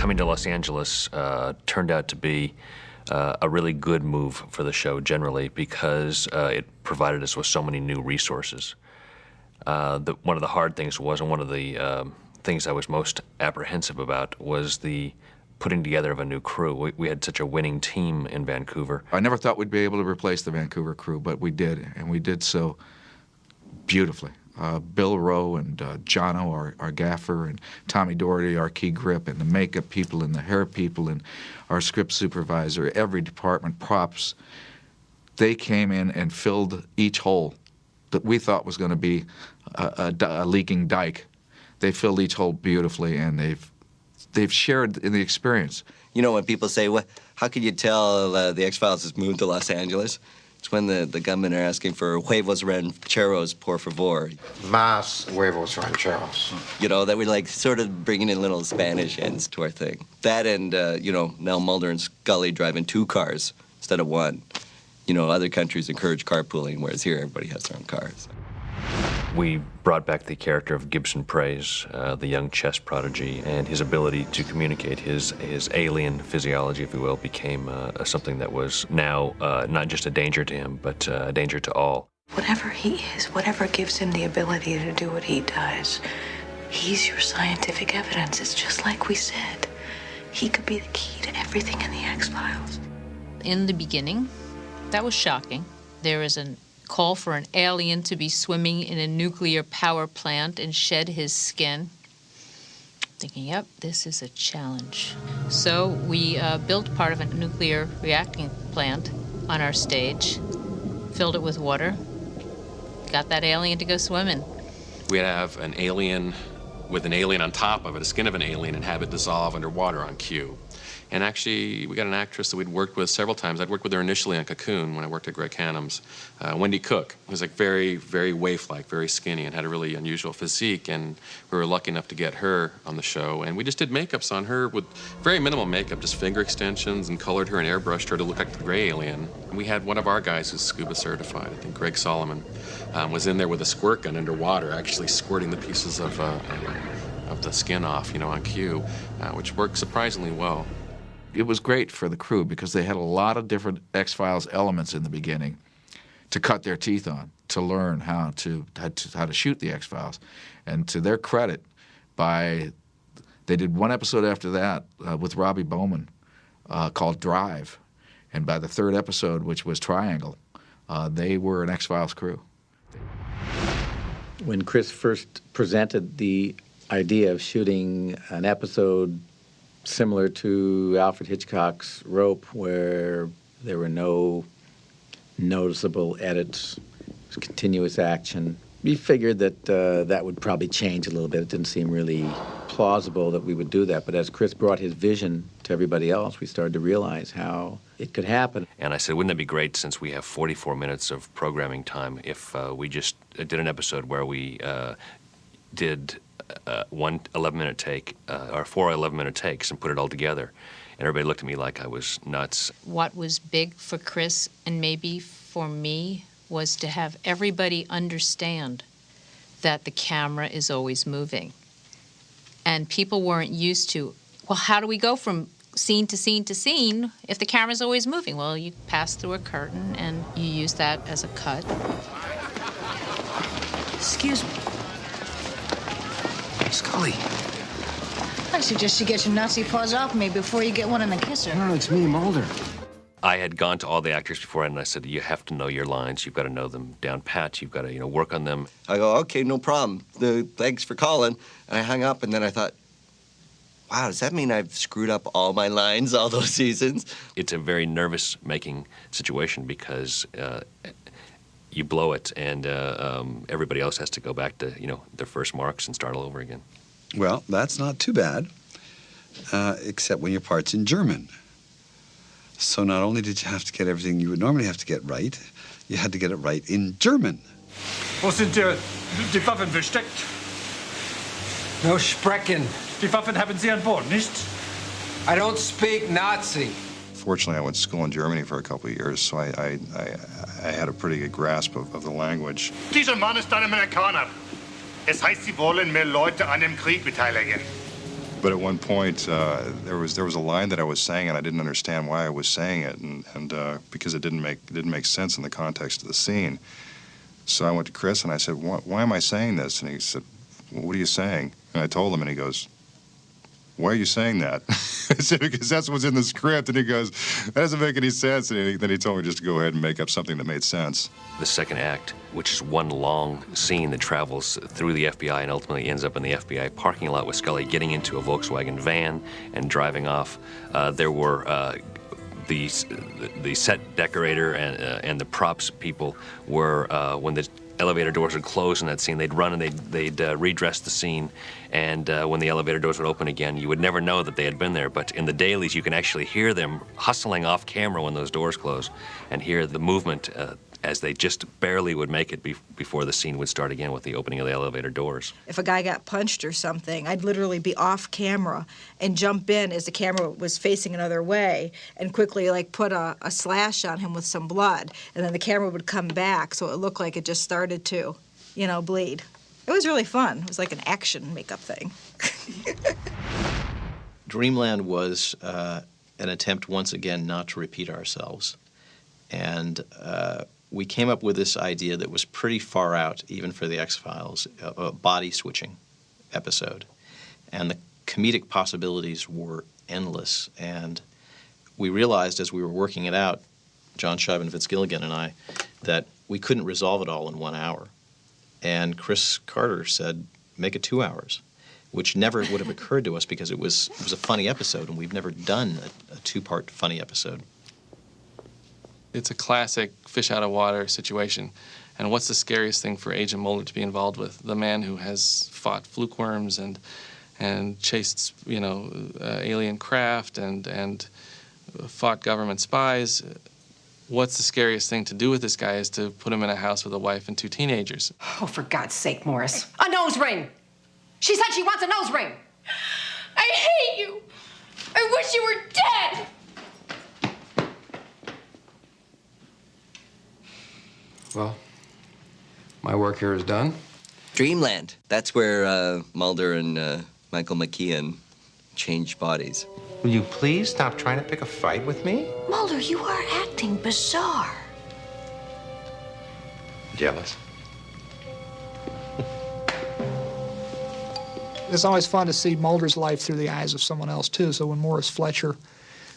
coming to Los Angeles turned out to be a really good move for the show generally because it provided us with so many new resources. One of the hard things was, and one of the things I was most apprehensive about, was the putting together of a new crew. We had such a winning team in Vancouver. I never thought we'd be able to replace the Vancouver crew, but we did, and we did so beautifully. Bill Rowe and Jono, our gaffer, and Tommy Doherty, our key grip, and the makeup people and the hair people and our script supervisor, every department, props, they came in and filled each hole that we thought was going to be a leaking dike. They filled each hole beautifully, and they've shared in the experience. You know, when people say, well, how could you tell the X-Files has moved to Los Angeles? It's when the gunmen are asking for huevos rancheros, por favor. Más huevos rancheros. You know, that we're like sort of bringing in little Spanish ends to our thing. That and, you know, Nell Mulder and Scully driving 2 cars instead of 1. You know, other countries encourage carpooling, whereas here everybody has their own cars. We brought back the character of Gibson Praise, the young chess prodigy, and his ability to communicate his alien physiology, if you will, became something that was now not just a danger to him, but a danger to all. Whatever he is, whatever gives him the ability to do what he does, he's your scientific evidence. It's just like we said. He could be the key to everything in the X-Files. In the beginning, that was shocking. There is a call for an alien to be swimming in a nuclear power plant and shed his skin. Thinking, yep, this is a challenge. So we built part of a nuclear reacting plant on our stage, filled it with water, got that alien to go swimming. We'd have an alien with an alien on top of it, a skin of an alien, and have it dissolve underwater on cue. And actually, we got an actress that we'd worked with several times. I'd worked with her initially on Cocoon when I worked at Greg Hanham's. Wendy Cook was like very, very waif-like, very skinny, and had a really unusual physique. And we were lucky enough to get her on the show. And we just did makeups on her with very minimal makeup, just finger extensions, and colored her and airbrushed her to look like the gray alien. And we had one of our guys who's scuba certified, I think Greg Solomon, was in there with a squirt gun underwater, actually squirting the pieces of the skin off, you know, on cue, which worked surprisingly well. It was great for the crew because they had a lot of different X-Files elements in the beginning to cut their teeth on, to learn how to shoot the X-Files. And to their credit, they did one episode after that with Robbie Bowman called Drive. And by the 3rd episode, which was Triangle, they were an X-Files crew. When Chris first presented the idea of shooting an episode similar to Alfred Hitchcock's Rope, where there were no noticeable edits, it was continuous action. We figured that that would probably change a little bit. It didn't seem really plausible that we would do that. But as Chris brought his vision to everybody else, we started to realize how it could happen. And I said, wouldn't it be great, since we have 44 minutes of programming time, if we just did an episode where we did one 11-minute take, or 4 11-minute takes, and put it all together. And everybody looked at me like I was nuts. What was big for Chris, and maybe for me, was to have everybody understand that the camera is always moving. And people weren't used to, well, how do we go from scene to scene to scene if the camera's always moving? Well, you pass through a curtain, and you use that as a cut. Excuse me. Scully. I suggest you get your Nazi paws off me before you get one in the kisser. No, it's me, Mulder. I had gone to all the actors before, and I said, you have to know your lines. You've got to know them down pat. You've got to, work on them. I go, okay, no problem. Thanks for calling. And I hung up, and then I thought, wow, does that mean I've screwed up all my lines all those seasons? It's a very nervous-making situation because you blow it, and everybody else has to go back to, their first marks and start all over again. Well, that's not too bad, except when your part's in German. So not only did you have to get everything you would normally have to get right, you had to get it right in German. Wo sind die Waffen versteckt? No sprechen. Die Waffen haben Sie an Bord, nicht? I don't speak Nazi. Fortunately, I went to school in Germany for a couple of years, so I had a pretty good grasp of the language. Dieser Mann ist ein Amerikaner. Es heißt, Sie wollen mehr Leute an dem Krieg beteiligen. But at one point, there was a line that I was saying, and I didn't understand why I was saying it, and because it didn't make sense in the context of the scene. So I went to Chris and I said, "Why am I saying this?" And he said, "Well, what are you saying?" And I told him, and he goes, "Why are you saying that?" I said, "Because that's what's in the script." And he goes, "That doesn't make any sense." And then he told me just to go ahead and make up something that made sense. The second act, which is one long scene that travels through the FBI and ultimately ends up in the FBI parking lot with Scully getting into a Volkswagen van and driving off. There were the set decorator and the props people were, when the elevator doors would close in that scene, they'd run and they'd redress the scene, and when the elevator doors would open again, you would never know that they had been there, but in the dailies you can actually hear them hustling off camera when those doors close and hear the movement as they just barely would make it before the scene would start again with the opening of the elevator doors. If a guy got punched or something, I'd literally be off camera and jump in as the camera was facing another way and quickly like put a slash on him with some blood, and then the camera would come back so it looked like it just started to, bleed. It was really fun. It was like an action makeup thing. Dreamland was an attempt once again not to repeat ourselves. And we came up with this idea that was pretty far out, even for the X-Files, a body switching episode. And the comedic possibilities were endless. And we realized as we were working it out, John Shive and Vince Gilligan and I, that we couldn't resolve it all in 1 hour. And Chris Carter said, make it 2 hours, which never would have occurred to us because it was a funny episode, and we've never done a two-part funny episode. It's a classic fish out of water situation. And what's the scariest thing for Agent Mulder to be involved with? The man who has fought fluke worms and chased, alien craft and fought government spies. What's the scariest thing to do with this guy is to put him in a house with a wife and 2 teenagers. Oh, for God's sake, Morris. A nose ring! She said she wants a nose ring! I hate you! I wish you were dead! Well, my work here is done. Dreamland. That's where Mulder and Michael McKean changed bodies. Will you please stop trying to pick a fight with me? Mulder, you are acting bizarre. Jealous? It's always fun to see Mulder's life through the eyes of someone else, too. So when Morris Fletcher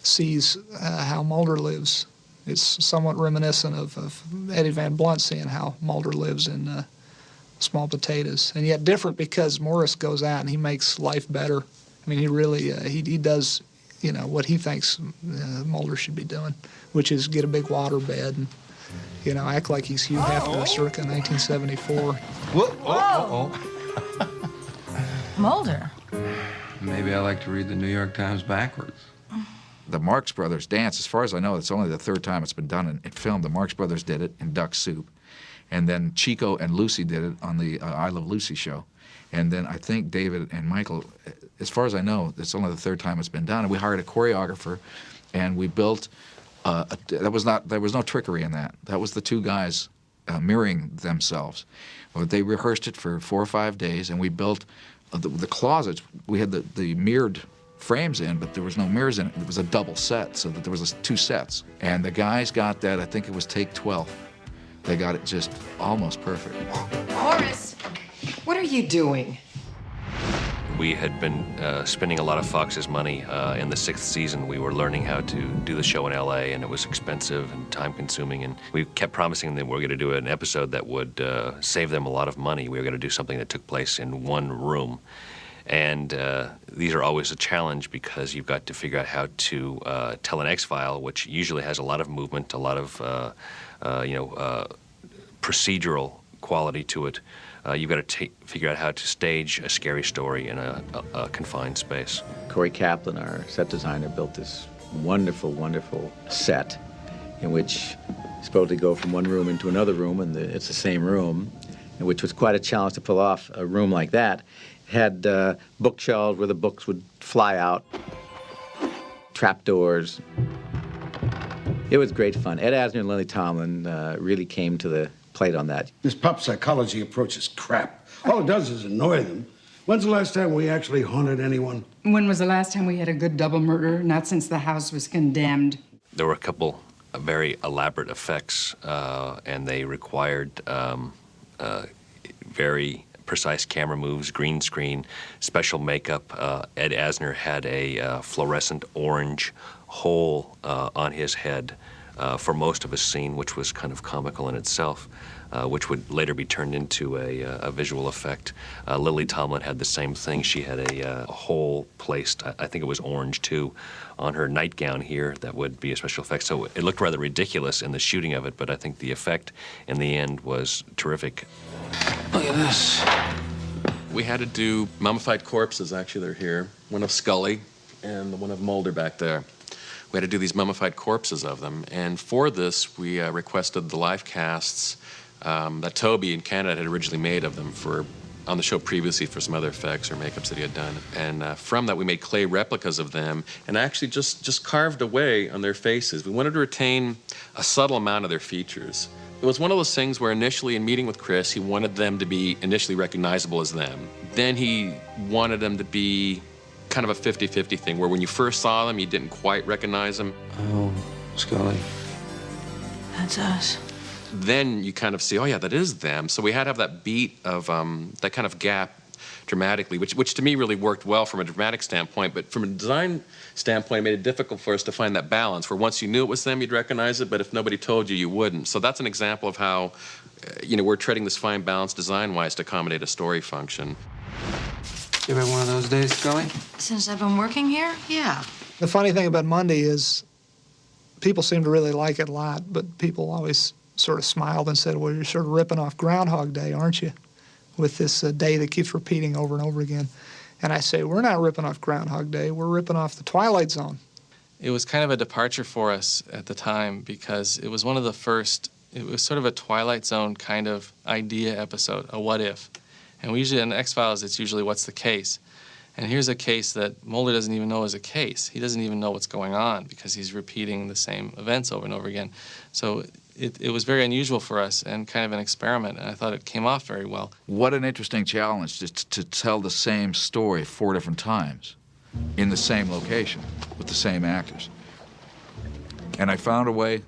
sees how Mulder lives, it's somewhat reminiscent of Eddie Van Blunt seeing how Mulder lives in Small Potatoes. And yet different because Morris goes out and he makes life better. I mean, he really, he does, what he thinks Mulder should be doing, which is get a big water bed and, act like he's Hugh Hefner circa 1974. Whoa. Mulder. Maybe I like to read the New York Times backwards. The Marx Brothers dance, as far as I know, it's only the 3rd time it's been done in film. The Marx Brothers did it in Duck Soup. And then Chico and Lucy did it on the I Love Lucy show. And then I think David and Michael, as far as I know, it's only the 3rd time it's been done. And we hired a choreographer, and we built, there was no trickery in that. That was the 2 guys mirroring themselves. Well, they rehearsed it for 4 or 5 days, and we built the closets. We had the mirrored frames in, but there was no mirrors in it. It was a double set, so that there was 2 sets. And the guys got that, I think it was take 12. They got it just almost perfect. Morris, what are you doing? We had been spending a lot of Fox's money. In the 6th season, we were learning how to do the show in LA, and it was expensive and time-consuming, and we kept promising them we were going to do an episode that would save them a lot of money. We were going to do something that took place in one room. And these are always a challenge because you've got to figure out how to tell an X-File, which usually has a lot of movement, a lot of procedural quality to it. You've got to figure out how to stage a scary story in a confined space. Corey Kaplan, our set designer, built this wonderful, wonderful set in which you're supposed to go from one room into another room, and it's the same room, which was quite a challenge to pull off a room like that. It had bookshelves where the books would fly out, trapdoors. It was great fun. Ed Asner and Lily Tomlin really came to the plate on that. This pop psychology approach is crap. All it does is annoy them. When's the last time we actually haunted anyone? When was the last time we had a good double murder? Not since the house was condemned. There were a couple of very elaborate effects, and they required very precise camera moves, green screen, special makeup. Ed Asner had a fluorescent orange hole on his head for most of a scene, which was kind of comical in itself, which would later be turned into a visual effect. Lily Tomlin had the same thing. She had a hole placed, I think it was orange too, on her nightgown here that would be a special effect. So it looked rather ridiculous in the shooting of it, but I think the effect in the end was terrific. Look at this. We had to do mummified corpses, actually, they're here. One of Scully and one of Mulder back there. We had to do these mummified corpses of them. And for this, we requested the live casts that Toby in Canada had originally made of them on the show previously for some other effects or makeups that he had done. And from that, we made clay replicas of them and actually just carved away on their faces. We wanted to retain a subtle amount of their features. It was one of those things where initially in meeting with Chris, he wanted them to be initially recognizable as them. Then he wanted them to be kind of a 50-50 thing, where when you first saw them, you didn't quite recognize them. Oh, Scully. That's us. Then you kind of see, oh yeah, that is them. So we had to have that beat of that kind of gap dramatically, which to me really worked well from a dramatic standpoint, but from a design standpoint, it made it difficult for us to find that balance, where once you knew it was them, you'd recognize it, but if nobody told you, you wouldn't. So that's an example of how, we're treading this fine balance design-wise to accommodate a story function. You ever had one of those days, Scully? Since I've been working here, yeah. The funny thing about Monday is people seem to really like it a lot, but people always sort of smiled and said, well, you're sort of ripping off Groundhog Day, aren't you? With this day that keeps repeating over and over again. And I say, we're not ripping off Groundhog Day, we're ripping off the Twilight Zone. It was kind of a departure for us at the time because it was one of the first, it was sort of a Twilight Zone kind of idea episode, a what if. And we usually, in X-Files, it's usually what's the case. And here's a case that Mulder doesn't even know is a case. He doesn't even know what's going on because he's repeating the same events over and over again. So it was very unusual for us and kind of an experiment, and I thought it came off very well. What an interesting challenge to tell the same story 4 different times in the same location with the same actors. And I found a way,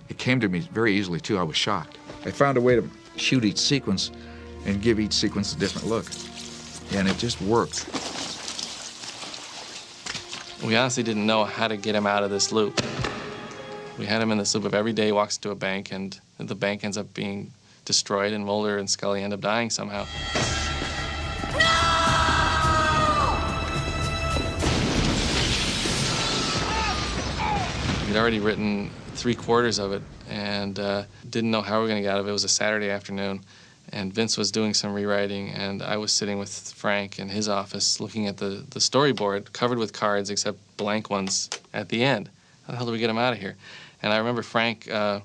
it came to me very easily too, I was shocked. I found a way to shoot each sequence and give each sequence a different look. And it just worked. We honestly didn't know how to get him out of this loop. We had him in this loop of every day he walks to a bank and the bank ends up being destroyed and Mulder and Scully end up dying somehow. We'd already written 3/4 of it and didn't know how we were going to get out of it. It was a Saturday afternoon and Vince was doing some rewriting and I was sitting with Frank in his office looking at the storyboard covered with cards except blank ones at the end. How the hell do we get him out of here? And I remember Frank, it's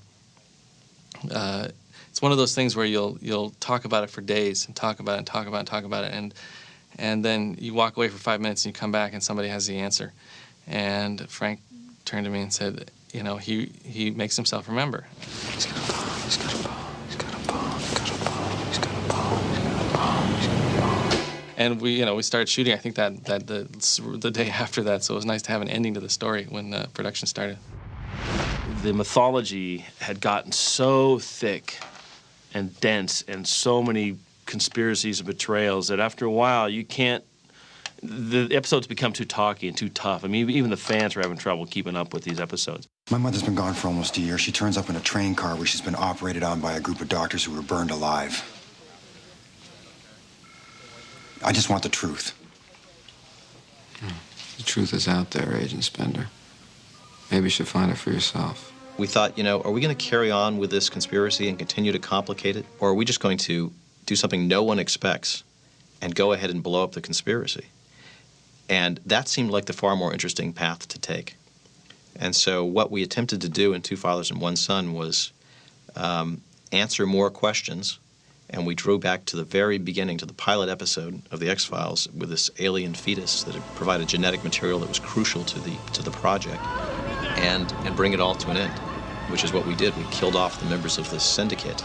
one of those things where you'll talk about it for days and talk about it and talk about it and talk about it and then you walk away for 5 minutes and you come back and somebody has the answer. And Frank turned to me and said, he makes himself remember. He's got a bone, he's got a bone, he's got a bone, he's got a bone, he's got a bone, he's got a bone, he's got a bone. And we started shooting, I think that the day after that, so it was nice to have an ending to the story when production started. The mythology had gotten so thick and dense and so many conspiracies and betrayals that after a while the episodes become too talky and too tough. I mean, even the fans were having trouble keeping up with these episodes. My mother's been gone for almost a year. She turns up in a train car where she's been operated on by a group of doctors who were burned alive. I just want the truth. The truth is out there, Agent Spender. Maybe you should find it for yourself. We thought, are we going to carry on with this conspiracy and continue to complicate it? Or are we just going to do something no one expects and go ahead and blow up the conspiracy? And that seemed like the far more interesting path to take. And so what we attempted to do in Two Fathers and One Son was answer more questions, and we drew back to the very beginning, to the pilot episode of The X-Files with this alien fetus that had provided genetic material that was crucial to the project, and bring it all to an end, which is what we did. We killed off the members of this syndicate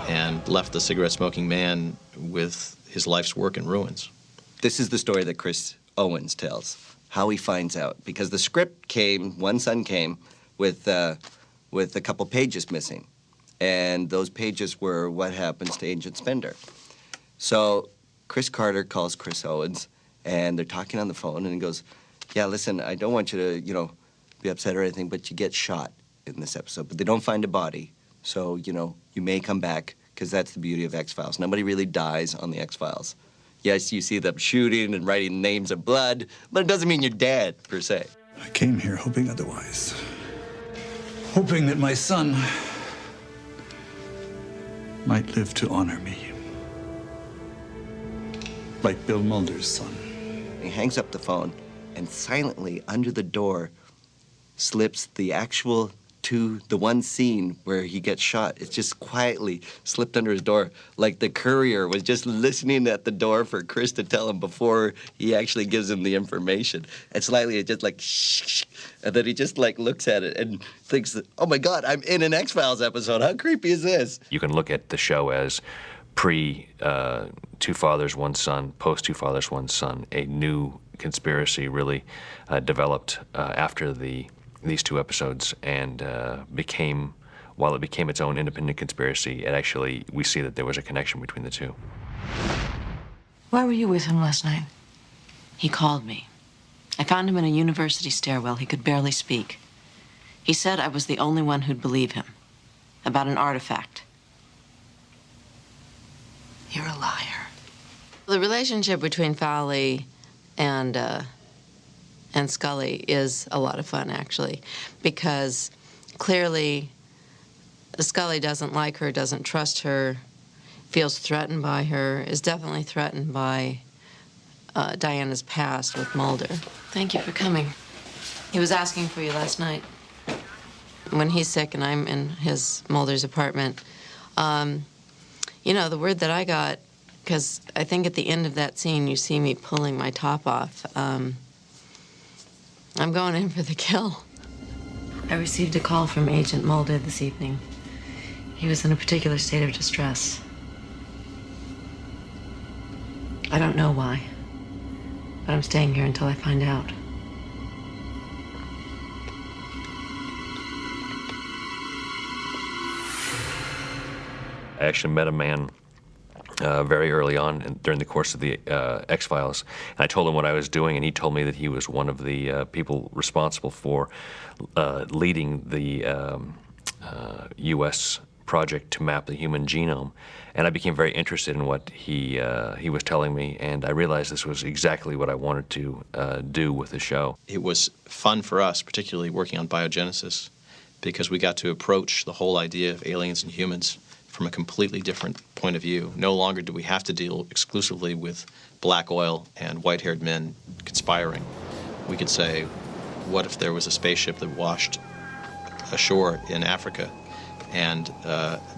and left the cigarette-smoking man with his life's work in ruins. This is the story that Chris Owens tells, how he finds out. Because the script came, One Son came, with a couple pages missing. And those pages were what happens to Agent Spender. So Chris Carter calls Chris Owens, and they're talking on the phone, and he goes, yeah, listen, I don't want you to, be upset or anything, but you get shot in this episode. But they don't find a body, so, you may come back, because that's the beauty of X-Files. Nobody really dies on the X-Files. Yes, you see them shooting and writing names of blood, but it doesn't mean you're dead, per se. I came here hoping otherwise. Hoping that my son might live to honor me. Like Bill Mulder's son. He hangs up the phone, and silently, under the door, slips the the one scene where he gets shot. It's just quietly slipped under his door, like the courier was just listening at the door for Chris to tell him before he actually gives him the information. And slightly, it just like, shh, and then he just like looks at it and thinks, oh my God, I'm in an X-Files episode. How creepy is this? You can look at the show as pre Two Fathers, One Son, post Two Fathers, One Son. A new conspiracy really developed after these two episodes, and while it became its own independent conspiracy, we see that there was a connection between the two. Why were you with him last night? He called me. I found him in a university stairwell. He could barely speak. He said I was the only one who'd believe him. About an artifact. You're a liar. The relationship between Fowley and Scully is a lot of fun, actually, because clearly Scully doesn't like her, doesn't trust her, feels threatened by her, is definitely threatened by Diana's past with Mulder. Thank you for coming. He was asking for you last night. When he's sick and I'm in Mulder's apartment, the word that I got, because I think at the end of that scene you see me pulling my top off, I'm going in for the kill. I received a call from Agent Mulder this evening. He was in a particular state of distress. I don't know why, but I'm staying here until I find out. I actually met a man very early on during the course of the X-Files, and I told him what I was doing, and he told me that he was one of the people responsible for leading the U.S. project to map the human genome. And I became very interested in what he was telling me, and I realized this was exactly what I wanted to do with the show. It was fun for us, particularly working on biogenesis, because we got to approach the whole idea of aliens and humans from a completely different point of view. No longer do we have to deal exclusively with black oil and white-haired men conspiring. We could say, what if there was a spaceship that washed ashore in Africa, and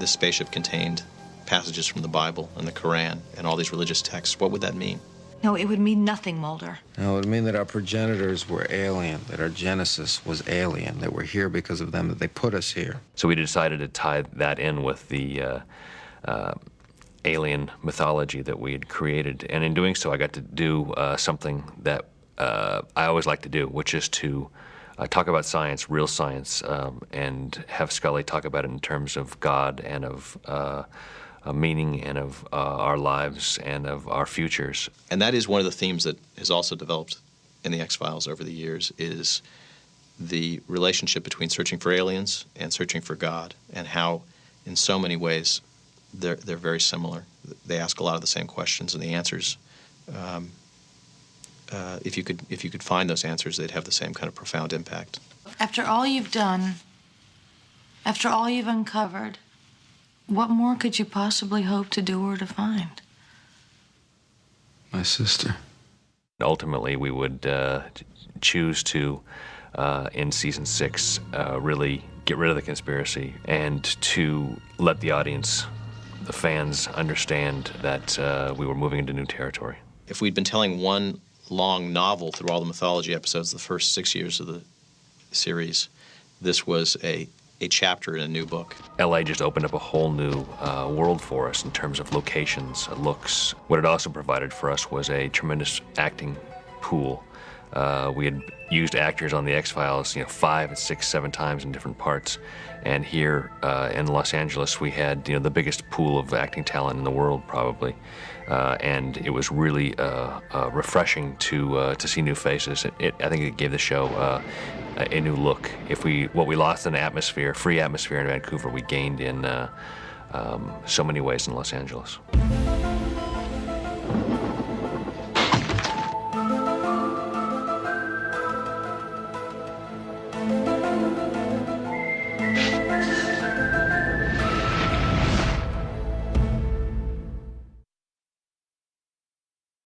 this spaceship contained passages from the Bible and the Quran and all these religious texts? What would that mean? No, it would mean nothing, Mulder. No, it would mean that our progenitors were alien, that our genesis was alien, that we're here because of them, that they put us here. So we decided to tie that in with the alien mythology that we had created. And in doing so, I got to do something that I always like to do, which is to talk about science, real science, and have Scully talk about it in terms of God and of meaning and of our lives and of our futures. And that is one of the themes that has also developed in the X-Files over the years, is the relationship between searching for aliens and searching for God, and how in so many ways they're very similar. They ask a lot of the same questions, and the answers, if you could find those answers, they'd have the same kind of profound impact. After all you've done, after all you've uncovered, what more could you possibly hope to do or to find? My sister. Ultimately, we would choose to, in season 6, really get rid of the conspiracy and to let the audience, the fans, understand that we were moving into new territory. If we'd been telling one long novel through all the mythology episodes the first 6 years of the series, this was a a chapter in a new book. LA just opened up a whole new world for us in terms of locations, looks. What it also provided for us was a tremendous acting pool. We had used actors on the X-Files, 5, 6, 7 times in different parts, and here in Los Angeles we had the biggest pool of acting talent in the world probably, and it was really refreshing to see new faces. I think it gave the show a new look. What we lost in free atmosphere in Vancouver, we gained in so many ways in Los Angeles.